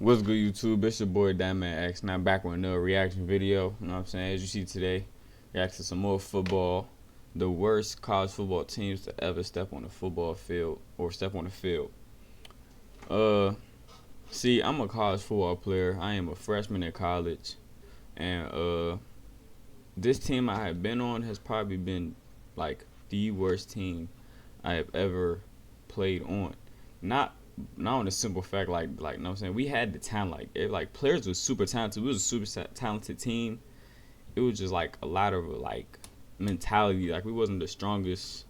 What's good, YouTube? It's your boy Thtman.x. Now back with another reaction video. You know what I'm saying? As you see today, react to some more football. The worst college football teams to ever step on the football field or step on the field. See, I'm a college football player. I am a freshman in college, and this team I have been on has probably been like the worst team I have ever played on. Not on a simple fact like you know what I'm saying, we had the talent, like players were super talented. We was a super talented team. It was just like a lot of like mentality. Like we wasn't the strongest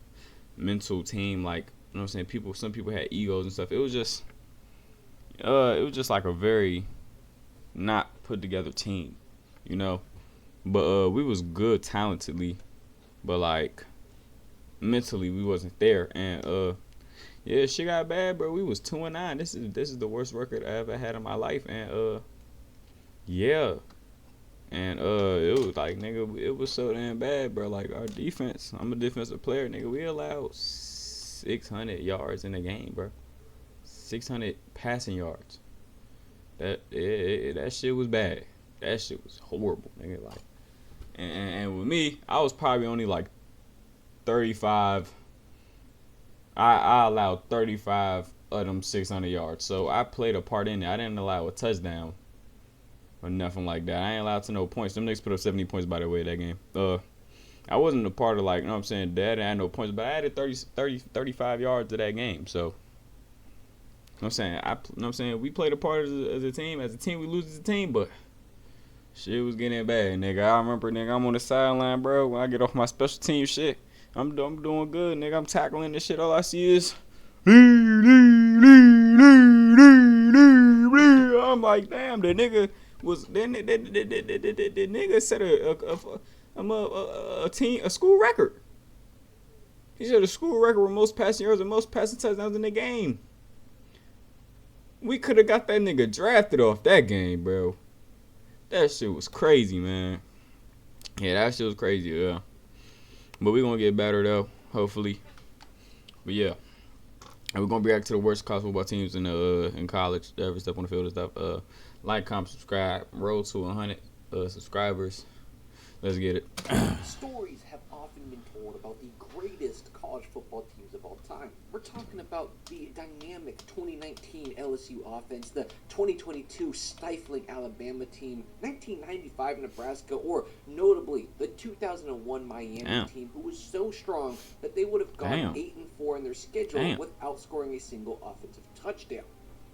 mental team. Like, you know what I'm saying, some people had egos and stuff. It was just like a very not put together team, you know. But we was good talentedly, but like mentally we wasn't there. And yeah, shit got bad, bro. We was 2-9. This is the worst record I ever had in my life. And yeah. And it was like, nigga, it was so damn bad, bro. Like our defense, I'm a defensive player, nigga. We allowed 600 yards in the game, bro. 600 passing yards. That shit was bad. That shit was horrible, nigga. Like, and with me, I was probably only like 35. I allowed 35 of them 600 yards. So I played a part in it. I didn't allow a touchdown or nothing like that. I ain't allowed to no points. Them niggas put up 70 points, by the way, that game. I wasn't a part of, like, you know what I'm saying, Dad had no points, but I added 35 yards to that game. So, you know what I'm saying? You know what I'm saying? We played a part as a team. As a team, we lose as a team, but shit was getting bad, nigga. I remember, nigga, I'm on the sideline, bro. When I get off my special team shit, I'm doing good, nigga. I'm tackling this shit. All I see is I'm like, damn, the nigga was the nigga set a school record. He set a school record with most passing yards and most passing touchdowns in the game. We could have got that nigga drafted off that game, bro. That shit was crazy, man. Yeah, that shit was crazy, yeah. But we gonna get better though, hopefully. But yeah, and we're gonna react to the worst college football teams in college that ever step on the field and stuff. Like, comment, subscribe. Roll to 100 subscribers. Let's get it. Stories have often been told about the greatest college football teams of all time. We're talking about the dynamic 2019 LSU offense, the 2022 stifling Alabama team, 1995 Nebraska, or notably the 2001 Miami team, who was so strong that they would have gone 8-4 in their schedule without scoring a single offensive touchdown.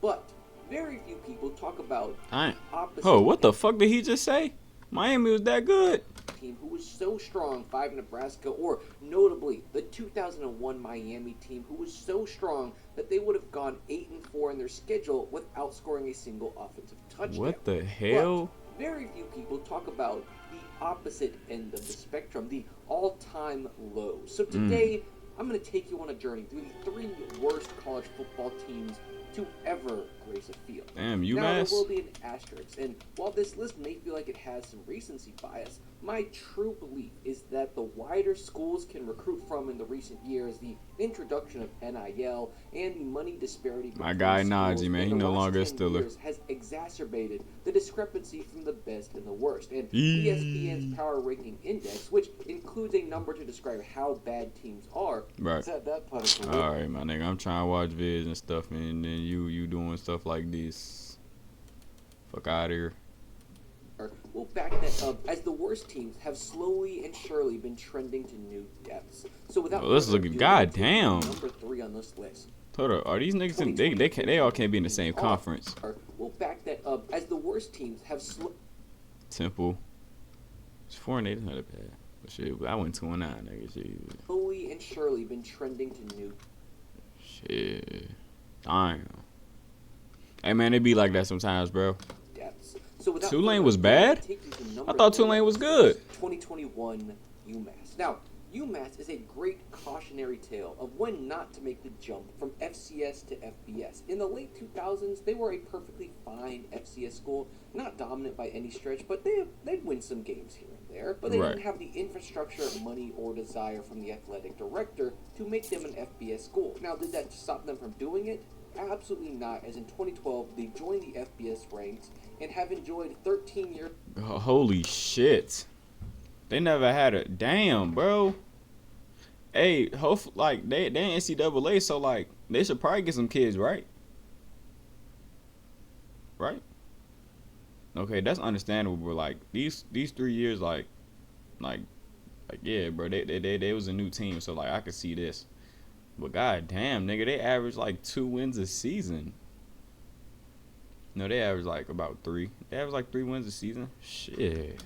But very few people talk about opposite. Oh, what the fuck did he just say? Miami was that good. Team who was so strong, 5 Nebraska, or notably the 2001 Miami team, who was so strong that they would have gone 8-4 in their schedule without scoring a single offensive touchdown. What the hell? But very few people talk about the opposite end of the spectrum, the all-time lows. So today, I'm going to take you on a journey through the 3 worst college football teams to ever grace a field. Damn, UMass? Now, there will be an asterisk, and while this list may feel like it has some recency bias, my true belief is that the wider schools can recruit from in the recent years, the introduction of NIL, and the money disparity between my guy Najee, man, he no longer a Steeler, has exacerbated the discrepancy from the best and the worst. And ESPN's Power Ranking Index, which includes a number to describe how bad teams are, set that punishment. All right, my nigga, I'm trying to watch vids and stuff, man, and then you doing stuff like this. Fuck out of here. We'll back that up as the worst teams have slowly and surely been trending to new depths. So without let's look at goddamn number 3 on this list. Hold up, are these niggas they all can't be in the same conference? We'll back that up as the worst teams have Temple. It's 4-8, it's not that bad. But shit, I went 2-9, nigga. Shit. Slowly and surely been trending to new. Shit. Damn. Hey man, it be like that sometimes, bro. So Tulane was bad? I thought Tulane was good. 2021 UMass. Now, UMass is a great cautionary tale of when not to make the jump from FCS to FBS. In the late 2000s, they were a perfectly fine FCS school, not dominant by any stretch, but they'd win some games here and there. But they didn't have the infrastructure, money, or desire from the athletic director to make them an FBS school. Now, did that stop them from doing it? absolutely not, as in 2012 they joined the FBS ranks and have enjoyed 13 years. Holy shit. They never had a damn, bro. Hey, hopefully, like they NCAA, so like they should probably get some kids, right? Right? Okay, that's understandable, but like these 3 years, like yeah, bro, they was a new team, so like I could see this. But god damn, nigga, they average like 2 wins a season. No, they average like about 3. They average like 3 wins a season. Shit.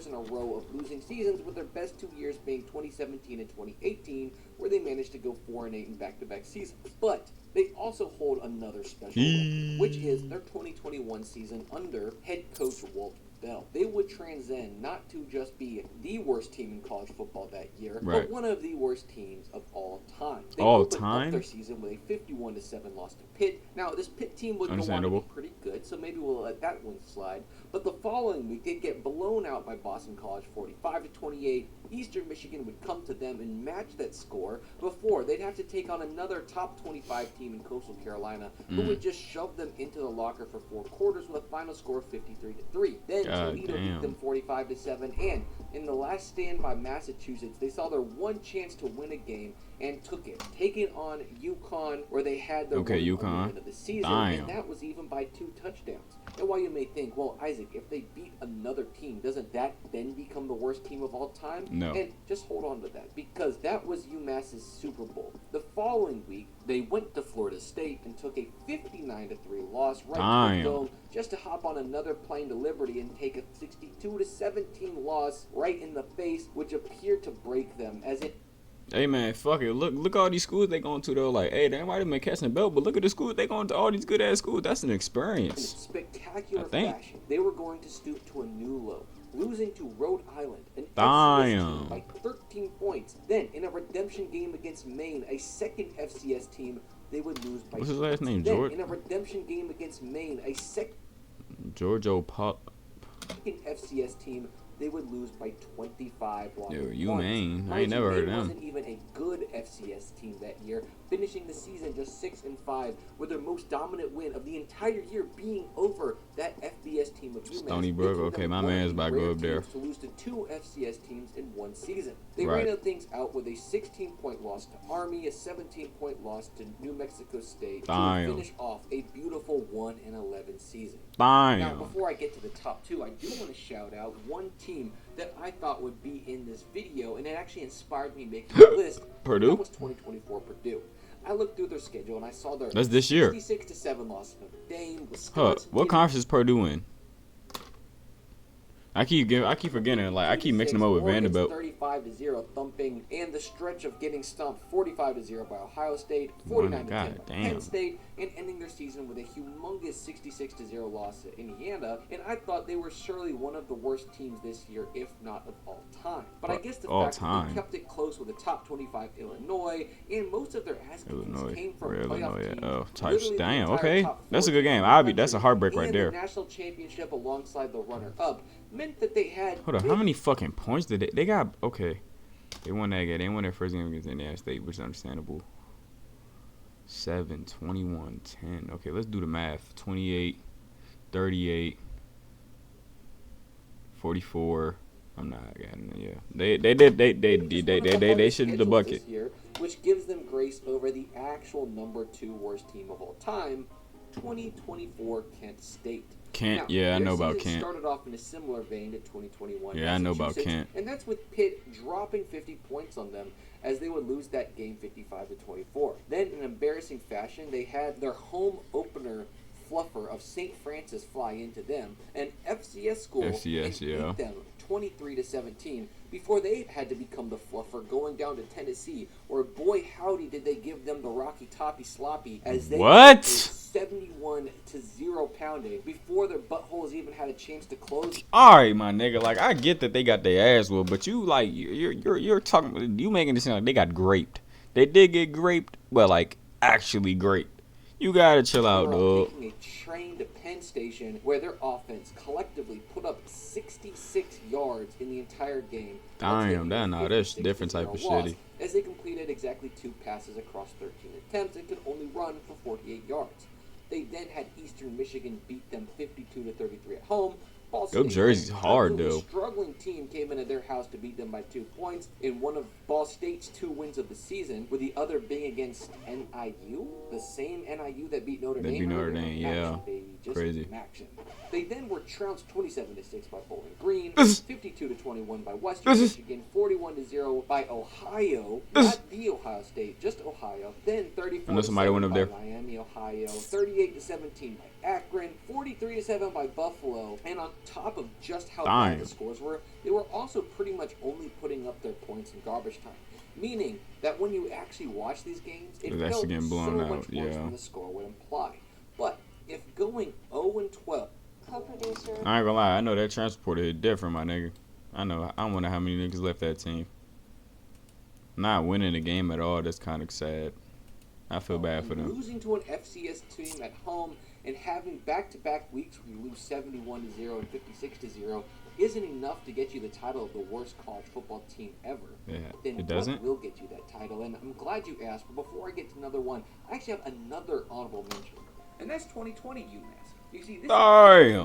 In a row of losing seasons, with their best 2 years being 2017 and 2018, where they managed to go 4-8 in back-to-back seasons. But they also hold another special record, which is their 2021 season under head coach Walt Bell. They would transcend not to just be the worst team in college football that year, right, but one of the worst teams of all time. They all opened time? up their season with a 51-7 loss to Pitt. Now, this Pitt team would go on to be pretty good, so maybe we'll let that one slide. But the following week, they'd get blown out by Boston College 45-28. Eastern Michigan would come to them and match that score before they'd have to take on another top 25 team in Coastal Carolina, who would just shove them into the locker for 4 quarters with a final score of 53-3. Then Toledo beat them 45-7, and in the last stand by Massachusetts, they saw their one chance to win a game and took it, taking on UConn, where they had their win of the season, and that was even by 2 touchdowns. And while you may think, well, Isaac, if they beat another team, doesn't that then become the worst team of all time? No. And just hold on to that, because that was UMass's Super Bowl. The following week, they went to Florida State and took a 59-3 loss right to the Dome, just to hop on another plane to Liberty and take a 62-17 loss right in the face, which appeared to break them, as it. Hey man, fuck it. Look all these schools they going to though. Like, hey, they might have been catching a belt, but look at the schools they going to. All these good ass schools. That's an experience. In spectacular fashion, they were going to stoop to a new low, losing to Rhode Island, an FCS team, by 13 points. Then, in a redemption game against Maine, a second FCS team, they would lose by. What's his last name? Then, George. in a redemption game against Maine, a second. Giorgio Pop. Second FCS team, they would lose by 25 points. Yo, Maine. I ain't never heard of them. Wasn't even a good FCS team that year, finishing the season just 6-5, with their most dominant win of the entire year being over that FBS team of UMass. Stony Brook. Okay, my man's about to go up there. To lose to 2 FCS teams in one season. They ran things out with a 16-point loss to Army, a 17-point loss to New Mexico State, to finish off a beautiful 1-11 season. Now, before I get to the top 2, I do want to shout out one team that I thought would be in this video, and it actually inspired me making the list. Purdue? That was 2024 Purdue. I looked through their schedule and I saw their that's this year. 66-7 loss to Notre Dame, Wisconsin. What conference is Purdue in? I keep forgetting. Like I keep mixing them up with Vanderbilt. 35-0 thumping, and the stretch of getting stumped 45-0 by Ohio State, 49-10 by Penn State, and ending their season with a humongous 66-0 loss to Indiana. And I thought they were surely one of the worst teams this year, if not of all time. But I guess the fact that they kept it close with the top 25 Illinois, and most of their ass kickings came from playoff teams. Oh, damn. Okay, that's a good game. That's a heartbreak right there. The national championship alongside the runner-up meant that they had. Hold on, how many fucking points did they got? Okay, they won that game. They won their first game against Indiana State, which is understandable. 7, 21, 10. Okay, let's do the math. 28, 38, 44. I'm not getting it. Yeah, they should have the bucket. Year, which gives them grace over the actual number 2 worst team of all time, 2024 Kent State. Kent, now, yeah, I know about Kent. Started off in a similar vein to 2021. Yeah, I know about Kent. And that's with Pitt dropping 50 points on them as they would lose that game 55-24. Then, in embarrassing fashion, they had their home opener fluffer of St. Francis fly into them, an FCS school, and beat them 23-17 before they had to become the fluffer going down to Tennessee, where boy howdy did they give them the Rocky Toppy Sloppy as they 71-0 pounding before their buttholes even had a chance to close. All right, my nigga, like I get that they got their ass whooped, but you like you're talking, you making it sound like they got graped. They did get graped, but like actually graped. You gotta chill out, dog. Taking a train to Penn Station, where their offense collectively put up 66 yards in the entire game. Damn, that's a different type of shitty. As they completed exactly 2 passes across 13 attempts and could only run for 48 yards. They then had Eastern Michigan beat them 52-33 at home. Ball Yo, State, Jersey's hard, a though. struggling team, came into their house to beat them by 2 points in one of Ball State's 2 wins of the season, with the other being against NIU, the same NIU that beat Notre Dame. They beat Notre Dame, yeah. Crazy. They then were trounced 27-6 by Bowling Green, 52-21 by Western Michigan, 41-0 by Ohio, not the Ohio State, just Ohio. Then 34-7 by Miami, Ohio, 38-17 by Akron, 43-7 by Buffalo, and on top of just how bad the scores were, they were also pretty much only putting up their points in garbage time. Meaning that when you actually watch these games, it felt so much worse than the score would imply. But if going 0-12, I ain't gonna lie, I know that transporter hit different, my nigga. I wonder how many niggas left that team. Not winning the game at all, that's kind of sad. I feel bad for them. Losing to an FCS team at home and having back-to-back weeks where you lose 71-0 and 56-0 isn't enough to get you the title of the worst college football team ever. Yeah, then it doesn't. What will get you that title? And I'm glad you asked, but before I get to another one, I actually have another honorable mention, and that's 2020 UMass. You see, this is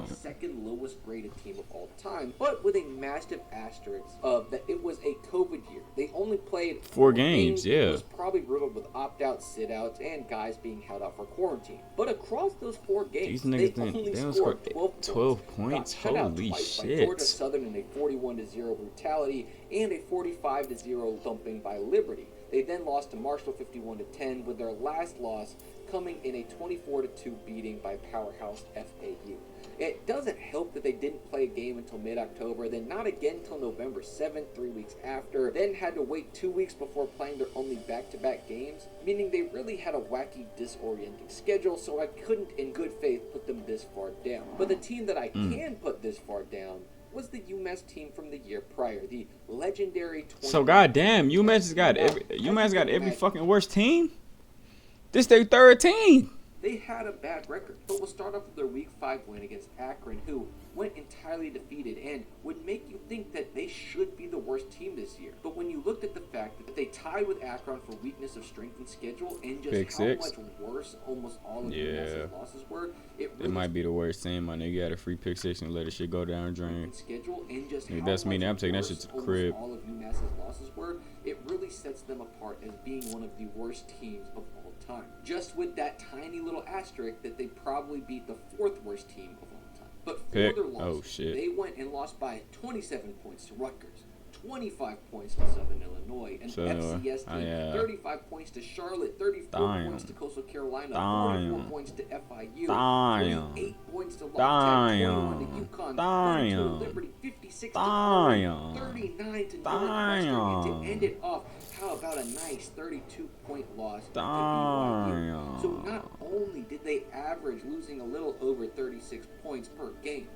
the second lowest graded team of all time, but with a massive asterisk of that it was a COVID year. They only played 4 games, yeah. It was probably riddled with opt-outs, sit-outs, and guys being held out for quarantine. But across those 4 games, these niggas they only scored 12 points. Holy shit. By Georgia Southern in a 41-0 brutality and a 45-0 thumping by Liberty. They then lost to Marshall 51-10, with their last loss coming in a 24-2 beating by powerhouse FAU. It doesn't help that they didn't play a game until mid-October, then not again until November 7th, 3 weeks after, then had to wait 2 weeks before playing their only back-to-back games, meaning they really had a wacky, disorienting schedule, so I couldn't in good faith put them this far down. But the team that I can put this far down was the UMass team from the year prior, the legendary 20. So goddamn, UMass got every fucking worst team? This their third team. They had a bad record, but we'll start off with their Week 5 win against Akron, who went entirely defeated and would make you think that they should be the worst team this year. But when you looked at the fact that they tied with Akron for weakness of strength and schedule and just much worse almost all of UMass's losses were, it might be the worst team, my nigga. You had a free pick 6 and let the shit go down the drain. Schedule and just that's me. I'm taking that shit to the crib. All of UMass's losses were, it really sets them apart as being one of the worst teams of all time. Just with that tiny little asterisk that they probably beat the 4th worst team of all time. But for their losses, they went and lost by 27 points to Rutgers, 25 points to Southern Illinois, and FCS team, 35 points to Charlotte, 34 points to Coastal Carolina, 44 points to FIU, 28 points to La Tech, 21 to UConn, 32 to Liberty, 56 to Oregon, 39 to Northwestern, and to end it off, how about a nice 32-point loss to BYU? So not only did they average losing a little over 36 points per game,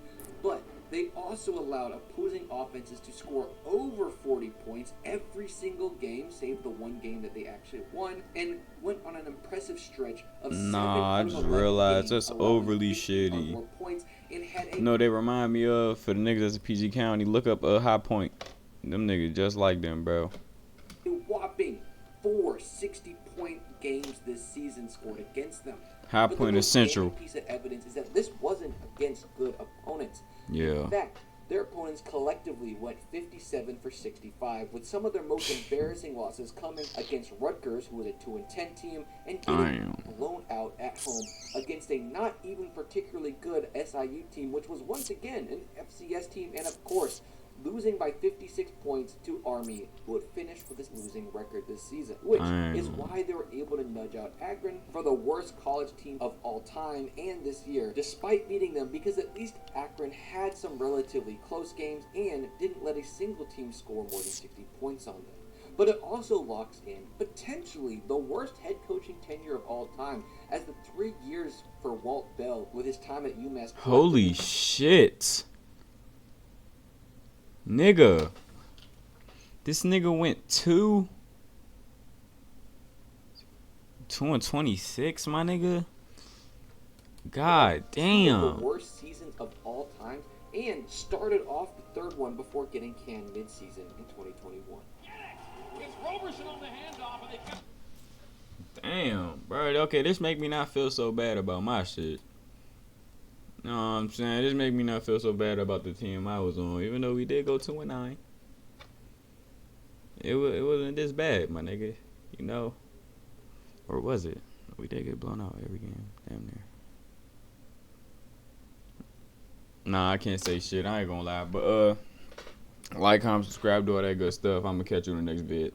but they also allowed opposing offenses to score over 40 points every single game, save the one game that they actually won, and went on an impressive stretch of 7 I just realized that's overly shitty. Points and had you know, they remind me of, for the niggas that's a PG County, look up High Point. Them niggas just like them, bro. A whopping 4 60-point games this season scored against them. High Point is Central. The piece of evidence is that this wasn't against good opponents. Yeah. In fact, their opponents collectively went 57 for 65, with some of their most embarrassing losses coming against Rutgers, who was a 2-10 team, and getting blown out at home against a not even particularly good SIU team, which was once again an FCS team, and of course, losing by 56 points to Army, who had finished with this losing record this season, which is why they were able to nudge out Akron for the worst college team of all time and this year, despite beating them, because at least Akron had some relatively close games and didn't let a single team score more than 60 points on them. But it also locks in potentially the worst head coaching tenure of all time, as the 3 years for Walt Bell with his time at UMass. Holy shit. Nigga, this nigga went 2-26, my nigga. God damn. The worst seasons of all time, and started off the 3rd one before getting canned mid-season in 2021. It's Roberson on the handoff, and they kept. Damn, bro. Okay, this make me not feel so bad about my shit. Know what I'm saying? This make me not feel so bad about the team I was on, even though we did go 2-9. It wasn't this bad, my nigga. You know, or was it? We did get blown out every game, damn near. Nah, I can't say shit. I ain't gonna lie, but like, comment, subscribe, do all that good stuff. I'm gonna catch you in the next vid.